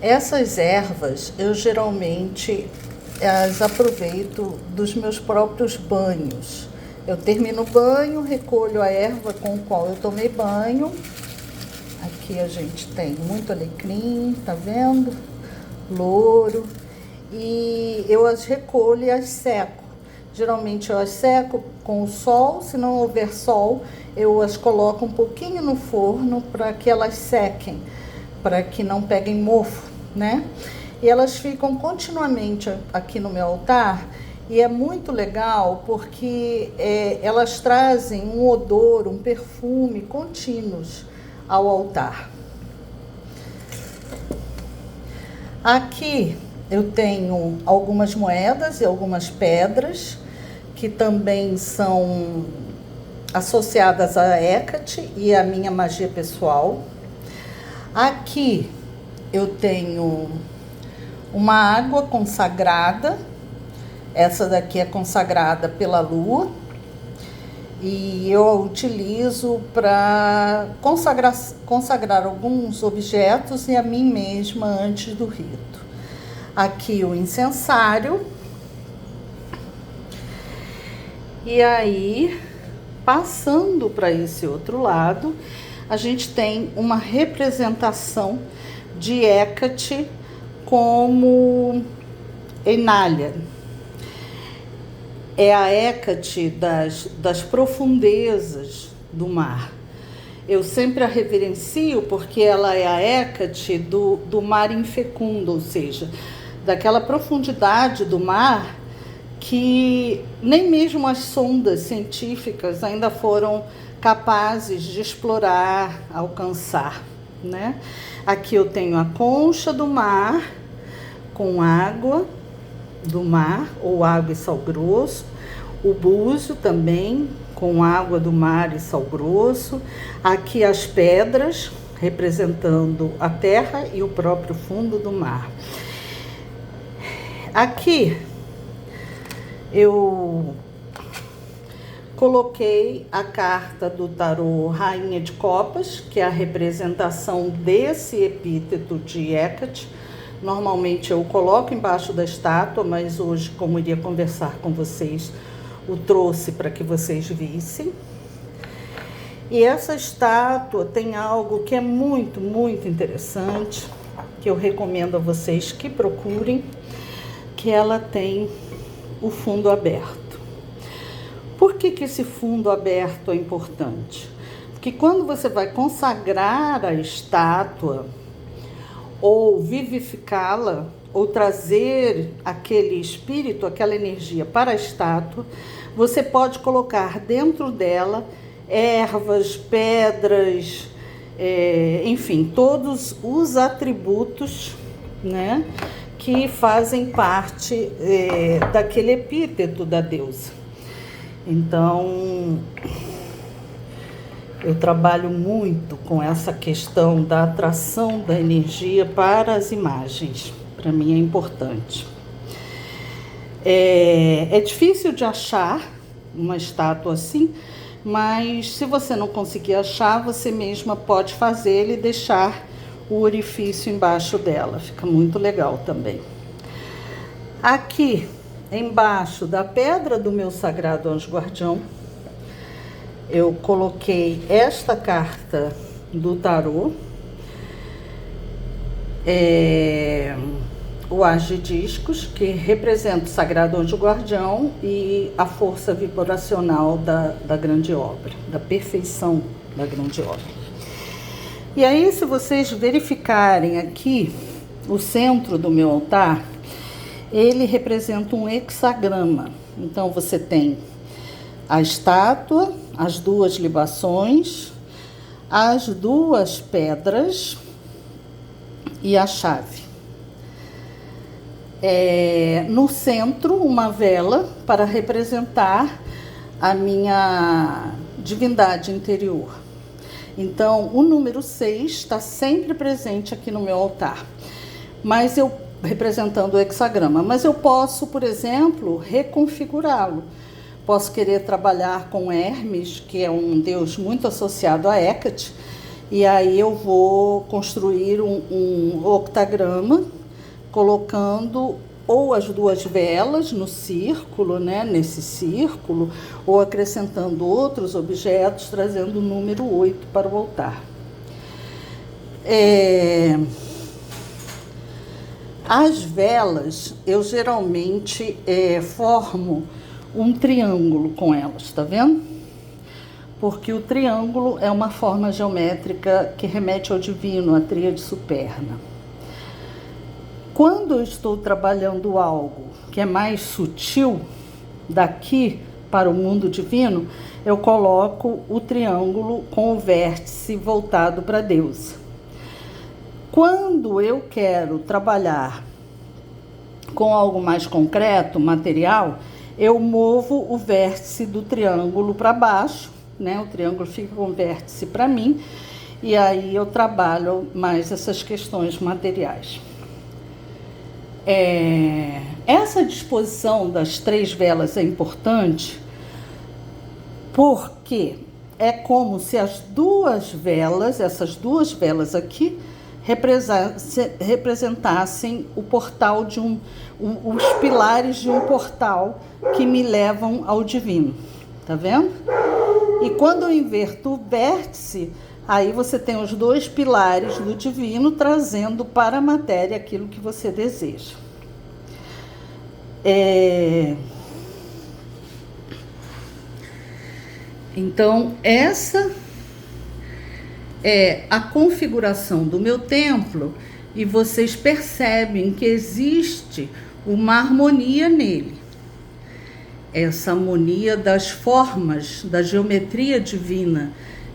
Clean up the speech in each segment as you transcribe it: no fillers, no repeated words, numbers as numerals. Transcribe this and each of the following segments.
Essas ervas eu geralmente as aproveito dos meus próprios banhos. Eu termino o banho, recolho a erva com a qual eu tomei banho. Aqui a gente tem muito alecrim, tá vendo? Louro. E eu as recolho e as seco. Geralmente eu as seco com o sol, se não houver sol, eu as coloco um pouquinho no forno para que elas sequem, para que não peguem mofo, né? E elas ficam continuamente aqui no meu altar e é muito legal porque elas trazem um odor, um perfume contínuos ao altar. Aqui eu tenho algumas moedas e algumas pedras que também são associadas a Hecate e à minha magia pessoal. Aqui eu tenho uma água consagrada, essa daqui é consagrada pela lua, e eu a utilizo para consagrar alguns objetos e a mim mesma antes do rito. Aqui o incensário. E aí, passando para esse outro lado, a gente tem uma representação de Hecate como Enália. É a Hecate das profundezas do mar. Eu sempre a reverencio porque ela é a Hecate do mar infecundo, ou seja, daquela profundidade do mar que nem mesmo as sondas científicas ainda foram capazes de explorar, alcançar, né? Aqui eu tenho a concha do mar com água do mar ou água e sal grosso, o búzio também com água do mar e sal grosso, aqui as pedras representando a terra e o próprio fundo do mar. Aqui eu coloquei a carta do tarô Rainha de Copas, que é a representação desse epíteto de Hecate. Normalmente eu coloco embaixo da estátua, mas hoje, como iria conversar com vocês, o trouxe para que vocês vissem. E essa estátua tem algo que é muito, muito interessante, que eu recomendo a vocês que procurem, que ela tem o fundo aberto. Por que esse fundo aberto é importante? Porque quando você vai consagrar a estátua, ou vivificá-la, ou trazer aquele espírito, aquela energia para a estátua, você pode colocar dentro dela ervas, pedras, enfim, todos os atributos, né, que fazem parte daquele epíteto da deusa. Então, eu trabalho muito com essa questão da atração da energia para as imagens. Para mim é importante. É difícil de achar uma estátua assim, mas se você não conseguir achar, você mesma pode fazer e deixar o orifício embaixo dela. Fica muito legal também. Aqui, embaixo da pedra do meu sagrado anjo guardião, eu coloquei esta carta do tarô, o As de Discos, que representa o sagrado anjo guardião e a força vibracional da grande obra, da perfeição da grande obra. E aí, se vocês verificarem aqui, o centro do meu altar, ele representa um hexagrama. Então, você tem a estátua, as duas libações, as duas pedras e a chave. No centro, uma vela para representar a minha divindade interior. Então, o número 6 está sempre presente aqui no meu altar, mas representando o hexagrama. Mas eu posso, por exemplo, reconfigurá-lo. Posso querer trabalhar com Hermes, que é um deus muito associado a Hecate, E aí eu vou construir um octagrama, colocando ou as duas velas no círculo, né, nesse círculo, ou acrescentando outros objetos, trazendo o número 8 para o altar. As velas, eu geralmente formo um triângulo com elas, tá vendo? Porque o triângulo é uma forma geométrica que remete ao divino, à tríade superna. Quando eu estou trabalhando algo que é mais sutil, daqui para o mundo divino, eu coloco o triângulo com o vértice voltado para Deus. Quando eu quero trabalhar com algo mais concreto, material, eu movo o vértice do triângulo para baixo, né? O triângulo fica com o vértice para mim, e aí eu trabalho mais essas questões materiais. Essa disposição das 3 velas é importante porque é como se as duas velas, essas 2 velas aqui, representassem o portal de os pilares de um portal que me levam ao divino, tá vendo? E quando eu inverto o vértice, aí você tem os 2 pilares do divino trazendo para a matéria aquilo que você deseja. Então, essa é a configuração do meu templo, e vocês percebem que existe uma harmonia nele. Essa harmonia das formas, da geometria divina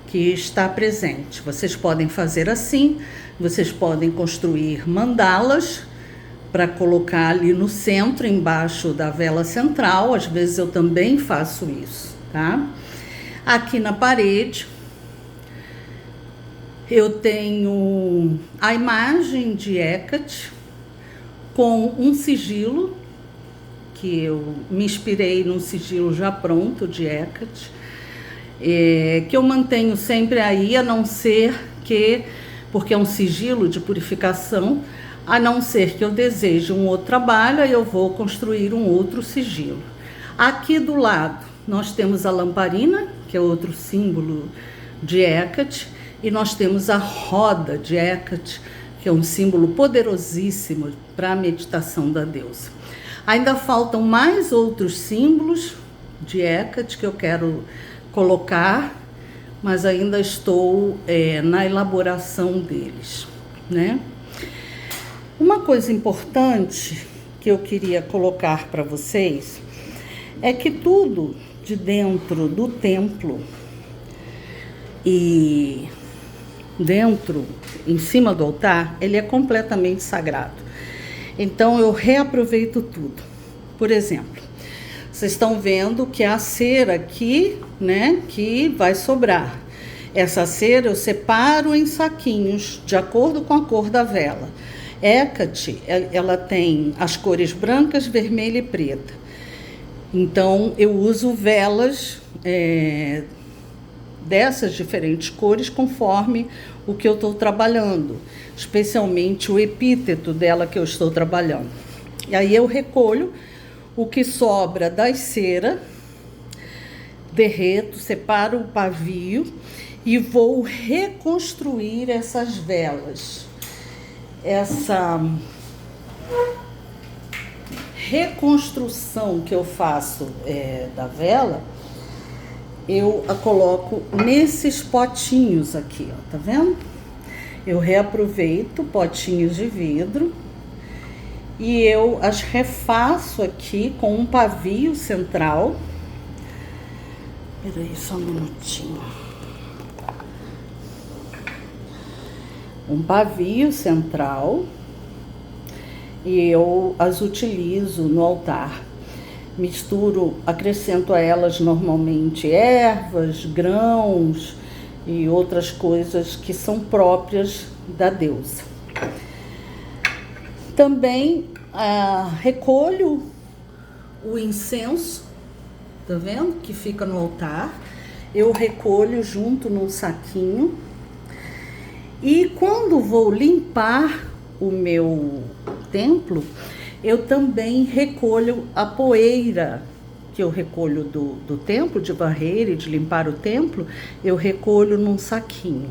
que está presente. Vocês podem fazer assim, vocês podem construir mandalas para colocar ali no centro, embaixo da vela central. Às vezes eu também faço isso, tá? Aqui na parede eu tenho a imagem de Hecate com um sigilo, que eu me inspirei num sigilo já pronto de Hecate, que eu mantenho sempre aí, a não ser que, porque é um sigilo de purificação, a não ser que eu deseje um outro trabalho, aí eu vou construir um outro sigilo. Aqui do lado nós temos a lamparina, que é outro símbolo de Hecate, e nós temos a roda de Hecate, que é um símbolo poderosíssimo para a meditação da deusa. Ainda faltam mais outros símbolos de Hecate que eu quero colocar, mas ainda estou na elaboração deles, né? Uma coisa importante que eu queria colocar para vocês é que tudo de dentro do templo e dentro, em cima do altar, ele é completamente sagrado. Então eu reaproveito tudo. Por exemplo, vocês estão vendo que a cera aqui, né, que vai sobrar. Essa cera eu separo em saquinhos, de acordo com a cor da vela. Hecate, ela tem as cores brancas, vermelha e preta. Então eu uso velas dessas diferentes cores conforme o que eu estou trabalhando, especialmente o epíteto dela que eu estou trabalhando. E aí eu recolho o que sobra das ceras, derreto, separo o pavio e vou reconstruir essas velas. Essa reconstrução que eu faço da vela, eu a coloco nesses potinhos aqui, ó, tá vendo? Eu reaproveito potinhos de vidro e eu as refaço aqui com um pavio central. Peraí, só um minutinho. Um pavio central, e eu as utilizo no altar. Misturo, acrescento a elas normalmente ervas, grãos e outras coisas que são próprias da deusa. Também recolho o incenso, tá vendo? Que fica no altar. Eu recolho junto num saquinho E quando vou limpar o meu templo, eu também recolho a poeira que eu recolho do templo, de varrer e de limpar o templo, eu recolho num saquinho.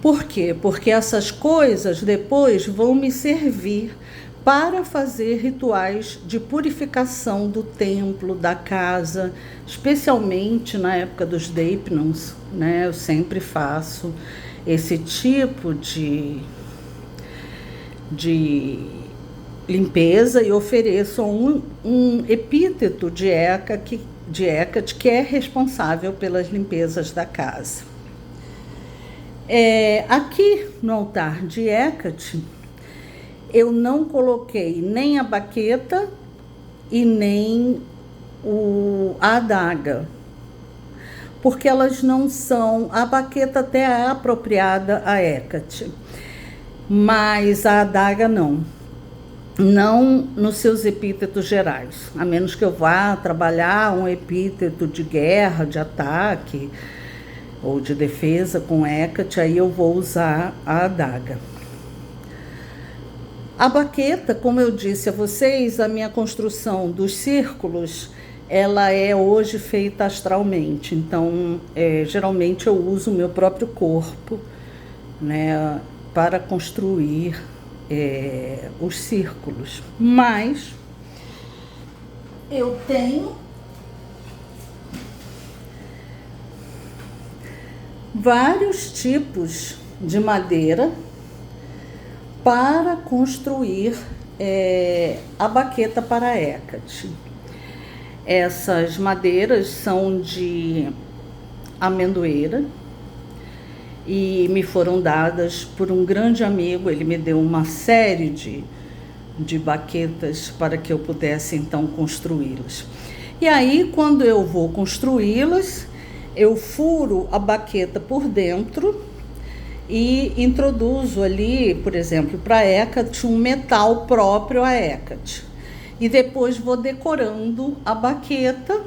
Por quê? Porque essas coisas depois vão me servir para fazer rituais de purificação do templo, da casa, especialmente na época dos Deipnons, né? Eu sempre faço esse tipo de limpeza e ofereço um epíteto de Hecate, que é responsável pelas limpezas da casa. Aqui no altar de Hecate, eu não coloquei nem a baqueta e nem a adaga, porque elas não são... A baqueta até é apropriada a Hecate, mas a adaga não nos seus epítetos gerais, a menos que eu vá trabalhar um epíteto de guerra, de ataque ou de defesa com Hecate, aí eu vou usar a adaga. A baqueta, como eu disse a vocês, a minha construção dos círculos, ela é hoje feita astralmente, então geralmente eu uso o meu próprio corpo, né, para construir os círculos. Mas eu tenho vários tipos de madeira para construir a baqueta para Hecate. Essas madeiras são de amendoeira e me foram dadas por um grande amigo. Ele me deu uma série de baquetas para que eu pudesse então construí-las. E aí, quando eu vou construí-las, eu furo a baqueta por dentro e introduzo ali, por exemplo, para Hecate, um metal próprio a Hecate. E depois vou decorando a baqueta.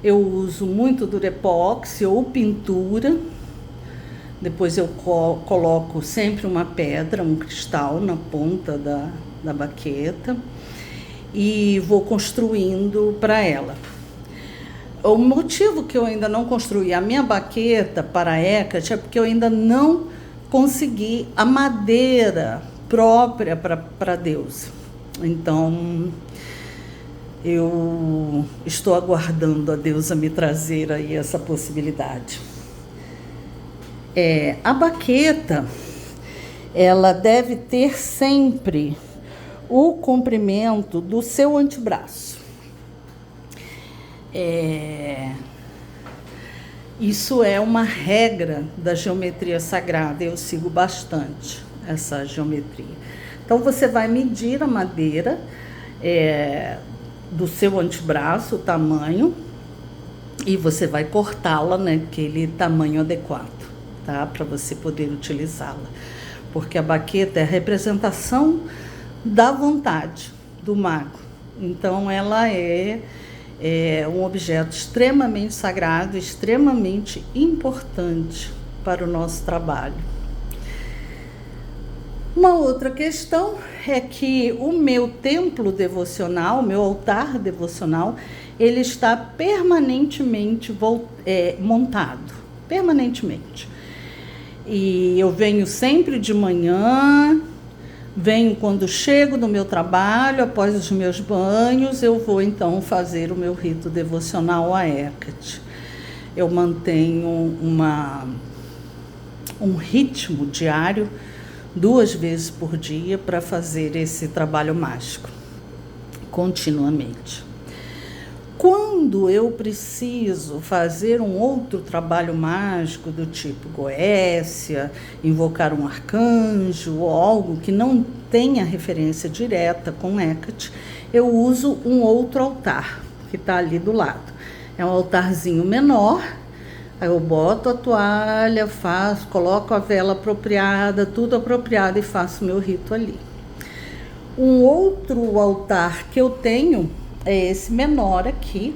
Eu uso muito durepoxi ou pintura. Depois eu coloco sempre uma pedra, um cristal na ponta da baqueta e vou construindo para ela. O motivo que eu ainda não construí a minha baqueta para Hecate é porque eu ainda não consegui a madeira própria para Deus. Então, eu estou aguardando a deusa me trazer aí essa possibilidade. A baqueta, ela deve ter sempre o comprimento do seu antebraço. Isso é uma regra da geometria sagrada, eu sigo bastante essa geometria. Então, você vai medir a madeira do seu antebraço, o tamanho, e você vai cortá-la naquele tamanho adequado, tá? Para você poder utilizá-la. Porque a baqueta é a representação da vontade do mago. Então, ela é um objeto extremamente sagrado, extremamente importante para o nosso trabalho. Uma outra questão é que o meu templo devocional, o meu altar devocional, ele está permanentemente montado, permanentemente. E eu venho sempre de manhã, venho quando chego do meu trabalho, após os meus banhos, eu vou então fazer o meu rito devocional a Hecate. Eu mantenho um ritmo diário, 2 vezes por dia, para fazer esse trabalho mágico, continuamente. Quando eu preciso fazer um outro trabalho mágico do tipo Goécia, invocar um arcanjo ou algo que não tenha referência direta com Hecate, eu uso um outro altar que está ali do lado. É um altarzinho menor, aí eu boto a toalha, coloco a vela apropriada, tudo apropriado e faço meu rito ali. Um outro altar que eu tenho é esse menor aqui,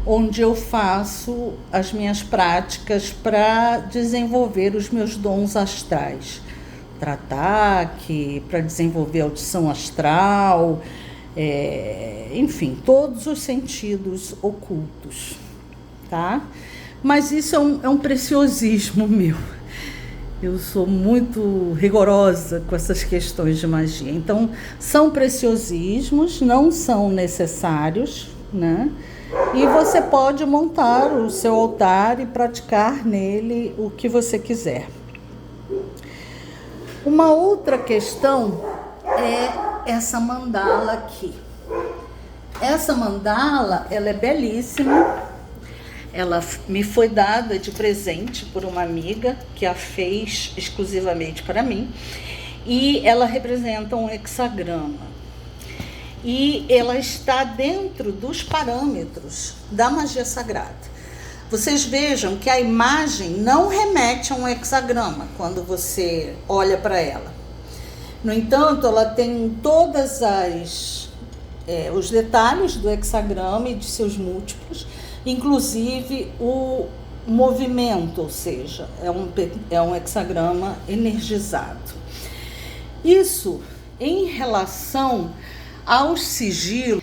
onde eu faço as minhas práticas para desenvolver os meus dons astrais. Tratar, para desenvolver audição astral, enfim, todos os sentidos ocultos, tá? Mas isso é um preciosismo meu. Eu sou muito rigorosa com essas questões de magia. Então, são preciosismos, não são necessários, né? E você pode montar o seu altar e praticar nele o que você quiser. Uma outra questão é essa mandala aqui. Essa mandala, ela é belíssima. Ela me foi dada de presente por uma amiga que a fez exclusivamente para mim. E ela representa um hexagrama. E ela está dentro dos parâmetros da magia sagrada. Vocês vejam que a imagem não remete a um hexagrama quando você olha para ela. No entanto, ela tem todas os detalhes do hexagrama e de seus múltiplos, inclusive o movimento, ou seja, é um hexagrama energizado. Isso, em relação ao sigilo,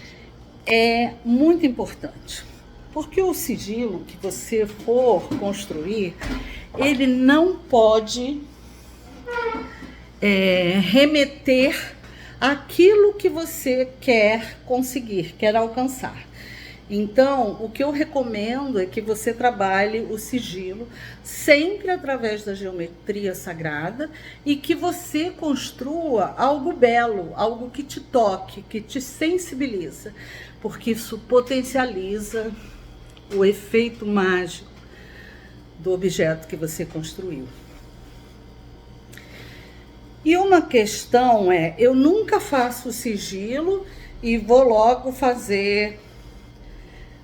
é muito importante, porque o sigilo que você for construir, ele não pode remeter àquilo que você quer conseguir, quer alcançar. Então, o que eu recomendo é que você trabalhe o sigilo sempre através da geometria sagrada e que você construa algo belo, algo que te toque, que te sensibiliza, porque isso potencializa o efeito mágico do objeto que você construiu. E uma questão eu nunca faço sigilo e vou logo fazer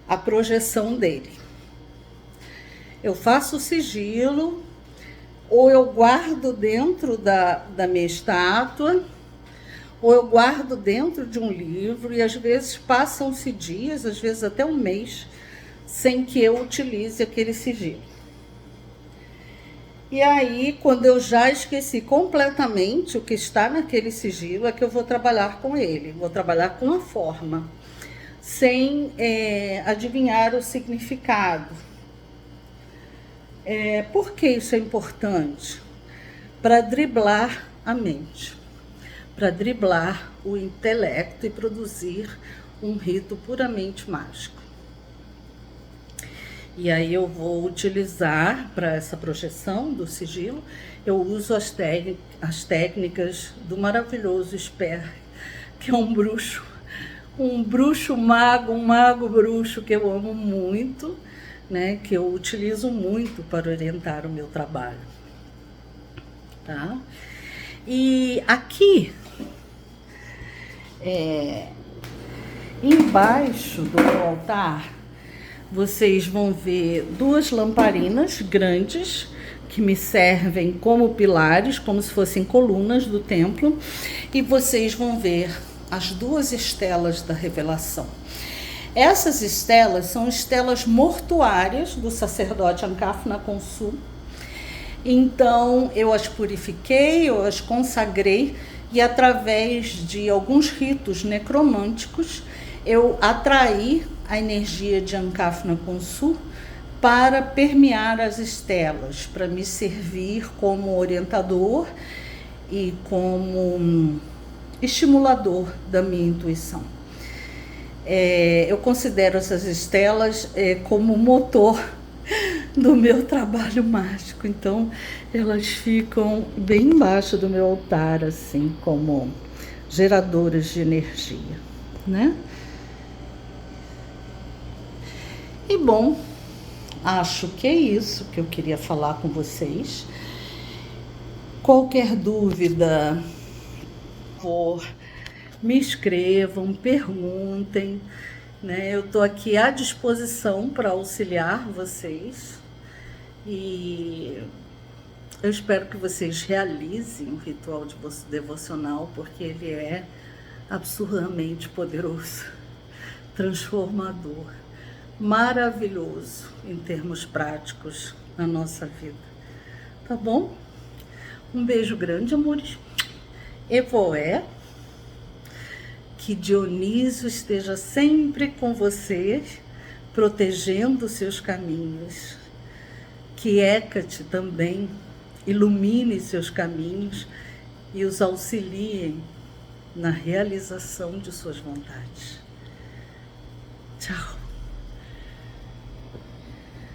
a projeção dele. Eu faço o sigilo, ou eu guardo dentro da minha estátua, ou eu guardo dentro de um livro, e às vezes passam-se dias, às vezes até um mês, sem que eu utilize aquele sigilo. E aí, quando eu já esqueci completamente o que está naquele sigilo, é que eu vou trabalhar com ele, vou trabalhar com a forma, sem adivinhar o significado. Por que isso é importante? Para driblar a mente, para driblar o intelecto e produzir um rito puramente mágico. E aí eu vou utilizar, para essa projeção do sigilo, eu uso as técnicas do maravilhoso Sper, que é um bruxo mago, um mago bruxo que eu amo muito, né, que eu utilizo muito para orientar o meu trabalho, tá? E aqui, embaixo do meu altar, vocês vão ver duas lamparinas grandes que me servem como pilares, como se fossem colunas do templo, e vocês vão ver as duas estelas da revelação. Essas estelas são estelas mortuárias do sacerdote Ankafna Khonsu. Então, eu as purifiquei, eu as consagrei, e através de alguns ritos necromânticos, eu atraí a energia de Ankafna Khonsu para permear as estelas, para me servir como orientador e como estimulador da minha intuição. Eu considero essas estelas como motor do meu trabalho mágico, então elas ficam bem embaixo do meu altar, assim, como geradoras de energia, né? E bom, acho que é isso que eu queria falar com vocês. Qualquer dúvida, por favor, me escrevam, perguntem, né? Eu estou aqui à disposição para auxiliar vocês e eu espero que vocês realizem o ritual devocional, porque ele é absurdamente poderoso, transformador. maravilhoso em termos práticos na nossa vida. Tá bom? Um beijo grande, amores. Evoé. Que Dionísio esteja sempre com vocês, protegendo seus caminhos. Que Hecate também ilumine seus caminhos e os auxiliem na realização de suas vontades. Tchau.